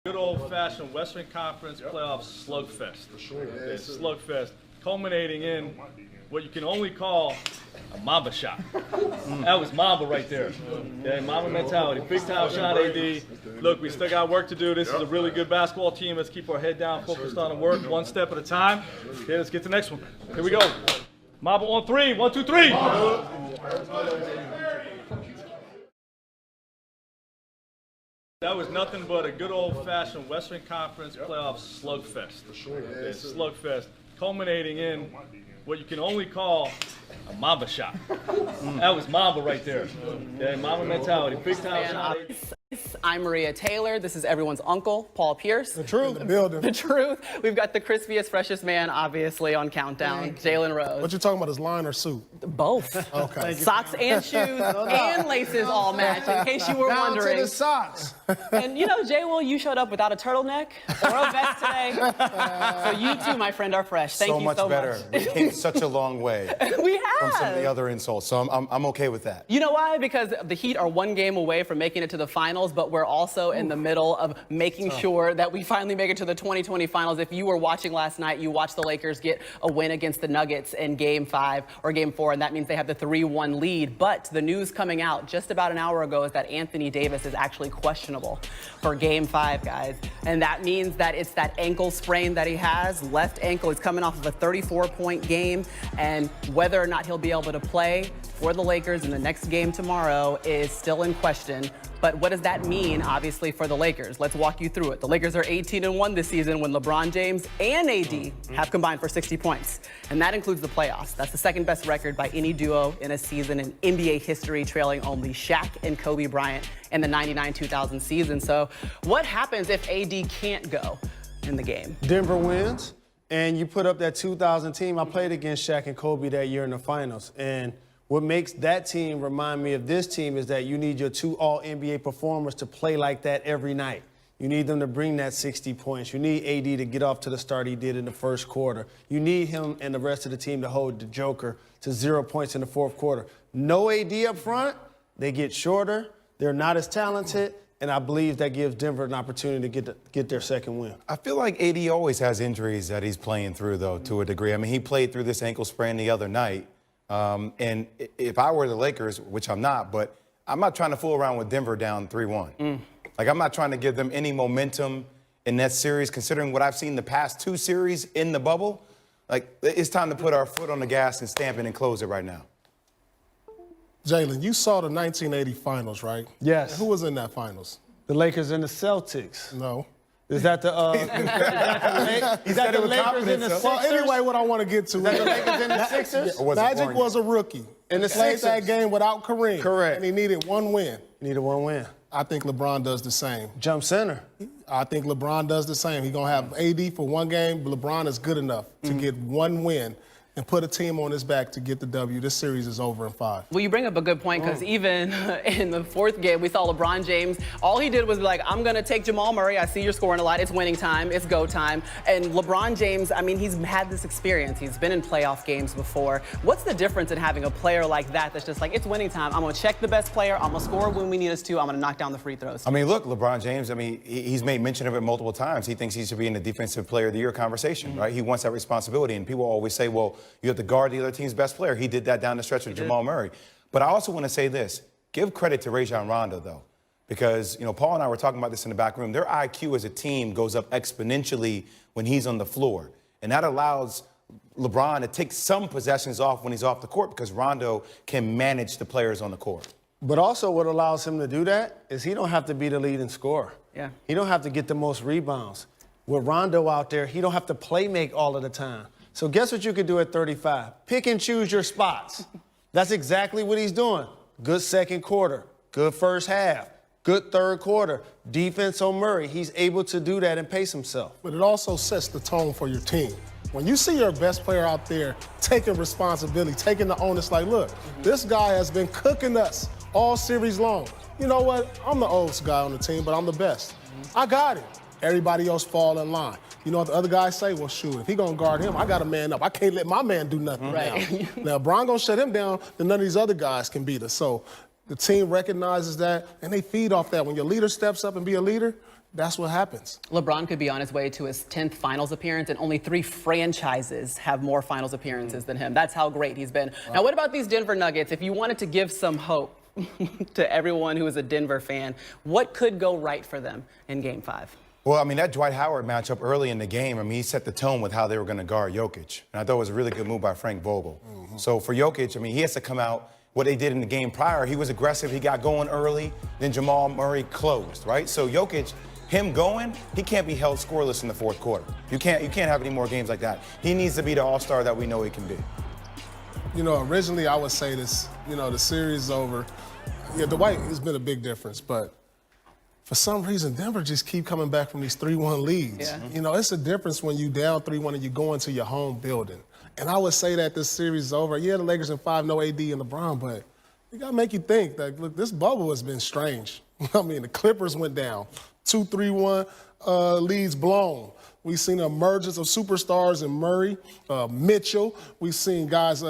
Good old-fashioned Western Conference playoff slugfest. It's slugfest, culminating in what you can only call a Mamba shot. That was Mamba right there. Yeah, Mamba mentality. Big time shot, AD. Look, we still got work to do. This is a really good basketball team. Let's keep our head down, focused on the work, one step at a time. Okay, let's get to the next one. Here we go. Mamba on three. 1, 2, 3. That was nothing but a good old-fashioned Western Conference playoff slugfest. It's slugfest, culminating in what you can only call a Mamba shot. That was Mamba right there. Yeah, Mamba mentality. Big time shot. I'm Maria Taylor. This is everyone's uncle, Paul Pierce. The truth. The building. The truth. We've got the crispiest, freshest man, obviously, on Countdown, Jalen Rose. What you talking about, is line or suit? Both. Okay. Socks and shoes and laces all match, in case you were wondering. Down to the socks. And you know, Jay Will, you showed up without a turtleneck or a vest today. So you too, my friend, are fresh. Thank you so much. Better. We came such a long way. We have. From some of the other insults, so I'm okay with that. You know why? Because the Heat are one game away from making it to the finals, but we're also in the middle of making sure that we finally make it to the 2020 finals. If you were watching last night, you watched the Lakers get a win against the Nuggets in Game 5 or Game 4, and that means they have the 3-1 lead. But the news coming out just about an hour ago is that Anthony Davis is actually questionable for Game 5, guys. And that means that it's that ankle sprain that he has, left ankle. He's coming off of a 34-point game, and whether or not he'll be able to play for the Lakers in the next game tomorrow is still in question. But what does that mean, obviously, for the Lakers? Let's walk you through it. The Lakers are 18-1 this season when LeBron James and AD have combined for 60 points. And that includes the playoffs. That's the second best record by any duo in a season in NBA history, trailing only Shaq and Kobe Bryant in the 99-2000 season. So what happens if AD can't go in the game? Denver wins, and you put up that 2000 team. I played against Shaq and Kobe that year in the finals. And what makes that team remind me of this team is that you need your two all-NBA performers to play like that every night. You need them to bring that 60 points. You need AD to get off to the start he did in the first quarter. You need him and the rest of the team to hold the Joker to 0 points in the fourth quarter. No AD up front, they get shorter, they're not as talented, and I believe that gives Denver an opportunity to get their second win. I feel like AD always has injuries that he's playing through, though, to a degree. I mean, he played through this ankle sprain the other night. And if I were the Lakers, which I'm not, but I'm not trying to fool around with Denver down 3-1. Like, I'm not trying to give them any momentum in that series, considering what I've seen the past 2 series in the bubble. Like, it's time to put our foot on the gas and stamp it and close it right now. Jalen, you saw the 1980 finals, right? Yes. And who was in that finals? The Lakers and the Celtics. No. Is that the is that the Lakers and the Sixers? Well, anyway, what I want to get to is the Lakers and the Sixers? Magic was a rookie. And the played Sixers. that game without Kareem. Correct. And he needed one win. Needed one win. I think LeBron does the same. Jump center. I think LeBron does the same. He's going to have AD for one game, but LeBron is good enough to get one win and put a team on his back to get the W. This series is over in 5. Well, you bring up a good point, because even in the fourth game, we saw LeBron James. All he did was be like, I'm going to take Jamal Murray. I see you're scoring a lot. It's winning time. It's go time. And LeBron James, I mean, he's had this experience. He's been in playoff games before. What's the difference in having a player like that that's just like, it's winning time. I'm going to check the best player. I'm going to score when we need us to. I'm going to knock down the free throws. I mean, look, LeBron James, I mean, he's made mention of it multiple times. He thinks he should be in the Defensive Player of the Year conversation, right? He wants that responsibility. And people always say, well, you have to guard the other team's best player. He did that down the stretch with Jamal Murray. But I also want to say this. Give credit to Rajon Rondo, though, because, you know, Paul and I were talking about this in the back room. Their IQ as a team goes up exponentially when he's on the floor. And that allows LeBron to take some possessions off when he's off the court, because Rondo can manage the players on the court. But also what allows him to do that is he don't have to be the leading scorer. Yeah. He don't have to get the most rebounds. With Rondo out there, he don't have to play make all of the time. So guess what you could do at 35? Pick and choose your spots. That's exactly what he's doing. Good second quarter, good first half, good third quarter, defense on Murray. He's able to do that and pace himself. But it also sets the tone for your team. When you see your best player out there taking responsibility, taking the onus, like, look, this guy has been cooking us all series long. You know what? I'm the oldest guy on the team, but I'm the best. I got it. Everybody else fall in line. You know what the other guys say? Well, shoot, if he gonna guard him, I got to man up. I can't let my man do nothing now. Bron gonna shut him down, then none of these other guys can beat us. So the team recognizes that, and they feed off that. When your leader steps up and be a leader, that's what happens. LeBron could be on his way to his 10th finals appearance, and only 3 franchises have more finals appearances than him. That's how great he's been. Wow. Now, what about these Denver Nuggets? If you wanted to give some hope to everyone who is a Denver fan, what could go right for them in Game 5? Well, I mean, that Dwight Howard matchup early in the game, I mean, he set the tone with how they were going to guard Jokic. And I thought it was a really good move by Frank Vogel. So for Jokic, I mean, he has to come out. What they did in the game prior, he was aggressive. He got going early. Then Jamal Murray closed, right? So Jokic, him going, he can't be held scoreless in the fourth quarter. You can't have any more games like that. He needs to be the all-star that we know he can be. You know, originally I would say this, you know, the series is over. Yeah, Dwight has been a big difference, but for some reason, Denver just keep coming back from these 3-1 leads. Yeah. You know, it's a difference when you down 3-1 and you go into your home building. And I would say that this series is over. Yeah, the Lakers in 5, no AD and LeBron, but it got to make you think that, look, this bubble has been strange. I mean, the Clippers went down, 2 3-1 leads blown. We've seen the emergence of superstars in Murray, Mitchell. We've seen guys,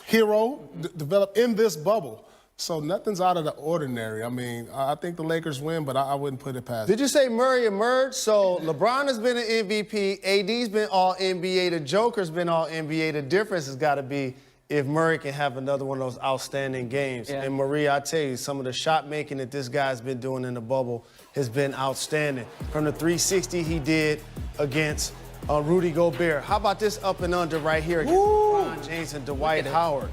Hero, develop in this bubble. So nothing's out of the ordinary. I mean, I think the Lakers win, but I wouldn't put it past Did you say Murray emerged? So LeBron has been an MVP, AD's been All-NBA, the Joker's been All-NBA. The difference has got to be if Murray can have another one of those outstanding games. Yeah. And Marie, I tell you, some of the shot making that this guy's been doing in the bubble has been outstanding. From the 360 he did against Rudy Gobert. How about this up and under right here against LeBron James and Dwight Howard?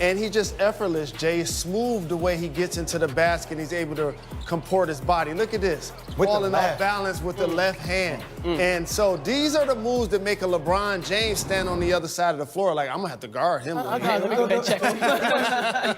And he's just effortless, Jay. Smooth the way he gets into the basket. He's able to comport his body. Look at this. Falling off balance with the left hand. And so these are the moves that make a LeBron James stand on the other side of the floor. Like, I'm going to have to guard him. He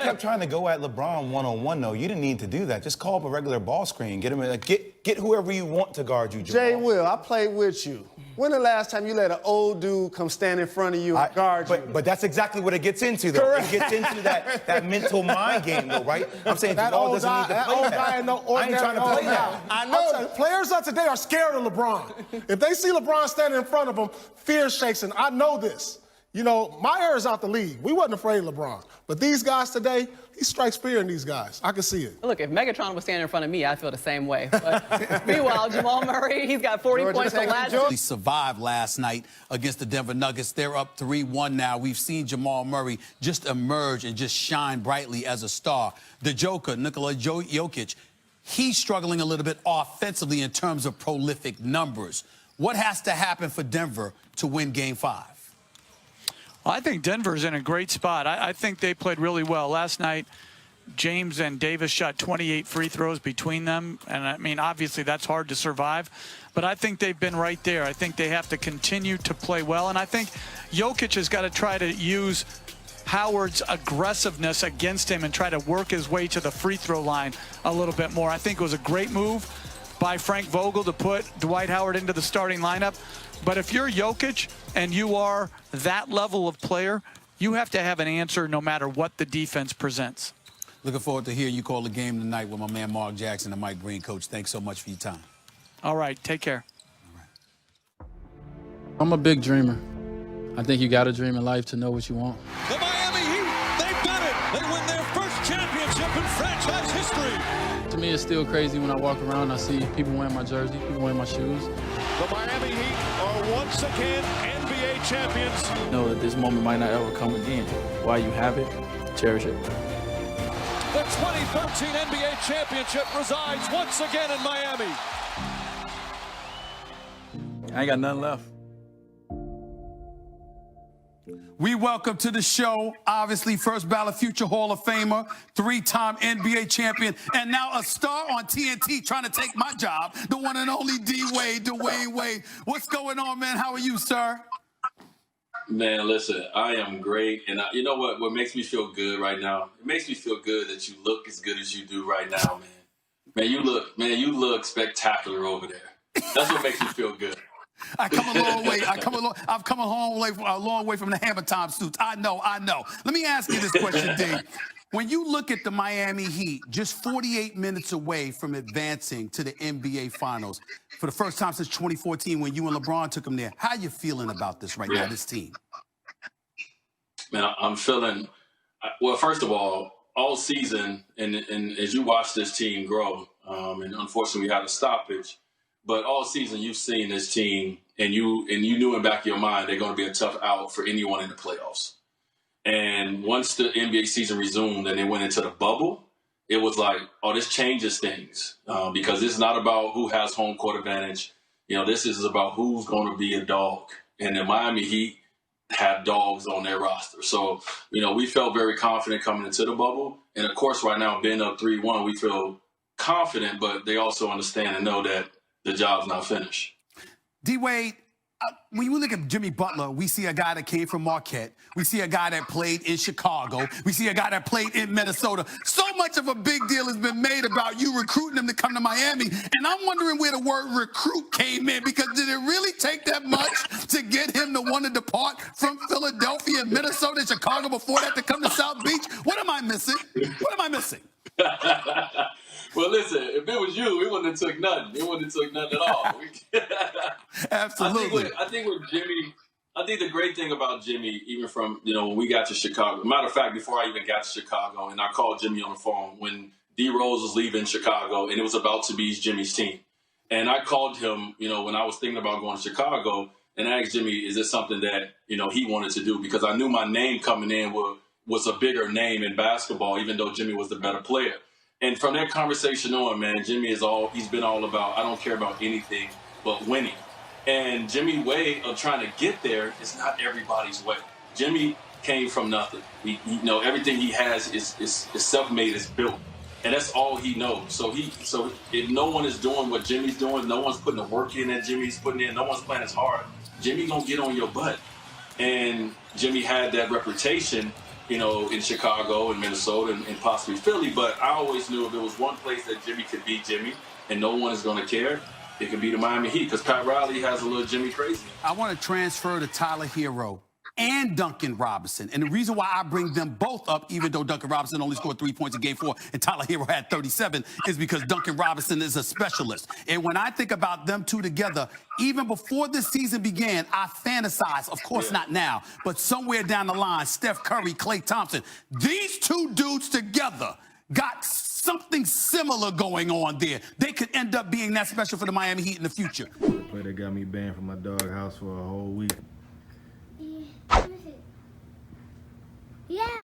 kept trying to go at LeBron one-on-one, though. You didn't need to do that. Just call up a regular ball screen. Get him in, get whoever you want to guard you, Jamal. Jay Will, I played with you. When the last time you let an old dude come stand in front of you and guard you? But that's exactly what it gets into, though. Correct. It gets into that mental mind game, though, right? I'm saying that Jamal old doesn't guy, need to that play old that. guy ain't no I ain't trying to play that. I know. Players of today are scared of LeBron. If they see LeBron standing in front of them, fear shakes, and I know this. You know, my era is out the league. We wasn't afraid of LeBron. But these guys today, he strikes fear in these guys. I can see it. Look, if Megatron was standing in front of me, I feel the same way. But meanwhile, Jamal Murray, he's got 40 points the last. They survived last night against the Denver Nuggets. They're up 3-1 now. We've seen Jamal Murray just emerge and just shine brightly as a star. The Joker, Nikola Jokic, he's struggling a little bit offensively in terms of prolific numbers. What has to happen for Denver to win Game 5? I think Denver's in a great spot. I think they played really well. Last night, James and Davis shot 28 free throws between them. And, I mean, obviously that's hard to survive. But I think they've been right there. I think they have to continue to play well. And I think Jokic has got to try to use Howard's aggressiveness against him and try to work his way to the free throw line a little bit more. I think it was a great move by Frank Vogel to put Dwight Howard into the starting lineup. But if you're Jokic and you are that level of player, you have to have an answer no matter what the defense presents. Looking forward to hearing you call the game tonight with my man Mark Jackson and Mike Green. Coach, thanks so much for your time. All right, take care. All right. I'm a big dreamer. I think you got to dream in life to know what you want. The Miami Heat, they've done it. They win their first championship in franchise history. To me, it's still crazy when I walk around and I see people wearing my jersey, people wearing my shoes. The Miami Heat are once again NBA champions. Know that this moment might not ever come again. While you have it, cherish it. The 2013 NBA championship resides once again in Miami. I ain't got nothing left. We welcome to the show, obviously, first ballot future Hall of Famer, 3-time NBA champion, and now a star on TNT trying to take my job, the one and only Dwayne Wade. What's going on, man? How are you, sir? Man, listen, I am great. And you know what makes me feel good right now? It makes me feel good that you look as good as you do right now, man. You look spectacular over there. That's what makes me feel good. I come a long way. I've come a long way from the Hammer Time suits. I know. Let me ask you this question, D. When you look at the Miami Heat, just 48 minutes away from advancing to the NBA Finals for the first time since 2014 when you and LeBron took them there, how you feeling about this right now, this team? Man, I'm feeling, well, first of all season, and as you watch this team grow, and unfortunately we had a stoppage, But all season you've seen this team, and you knew in the back of your mind they're going to be a tough out for anyone in the playoffs. And once the NBA season resumed and they went into the bubble, it was like, oh, this changes things because it's not about who has home court advantage. This is about who's going to be a dog. And the Miami Heat have dogs on their roster. So, we felt very confident coming into the bubble. And, of course, right now, being up 3-1, we feel confident, but they also understand and know that the job's not finished. D-Wade, when you look at Jimmy Butler, we see a guy that came from Marquette. We see a guy that played in Chicago. We see a guy that played in Minnesota. So much of a big deal has been made about you recruiting him to come to Miami. And I'm wondering where the word recruit came in, because did it really take that much to get him to want to depart from Philadelphia and Minnesota and Chicago before that to come to South Beach? What am I missing? What am I missing? Well, listen, if it was you, it wouldn't have took nothing. It wouldn't have took nothing at all. Absolutely. I think with Jimmy, I think the great thing about Jimmy, even from, when we got to Chicago, matter of fact, before I even got to Chicago, and I called Jimmy on the phone when D Rose was leaving Chicago and it was about to be Jimmy's team. And I called him, when I was thinking about going to Chicago, and I asked Jimmy, is this something that, he wanted to do? Because I knew my name coming in was a bigger name in basketball, even though Jimmy was the better player. And from that conversation on, man, Jimmy he's been all about, I don't care about anything but winning. And Jimmy's way of trying to get there is not everybody's way. Jimmy came from nothing. Everything he has is self-made, is built. And that's all he knows. So if no one is doing what Jimmy's doing, no one's putting the work in that Jimmy's putting in, no one's playing as hard, Jimmy gonna get on your butt. And Jimmy had that reputation, in Chicago and Minnesota and possibly Philly. But I always knew if there was one place that Jimmy could beat Jimmy and no one is going to care, it could be the Miami Heat, because Pat Riley has a little Jimmy crazy. I want to transfer to Tyler Hero and Duncan Robinson. And the reason why I bring them both up, even though Duncan Robinson only scored 3 points in Game 4 and Tyler Hero had 37, is because Duncan Robinson is a specialist. And when I think about them two together, even before this season began, I fantasized, of course not now, but somewhere down the line, Steph Curry, Klay Thompson, these two dudes together got something similar going on there. They could end up being that special for the Miami Heat in the future. The play that got me banned from my doghouse for a whole week. Yeah.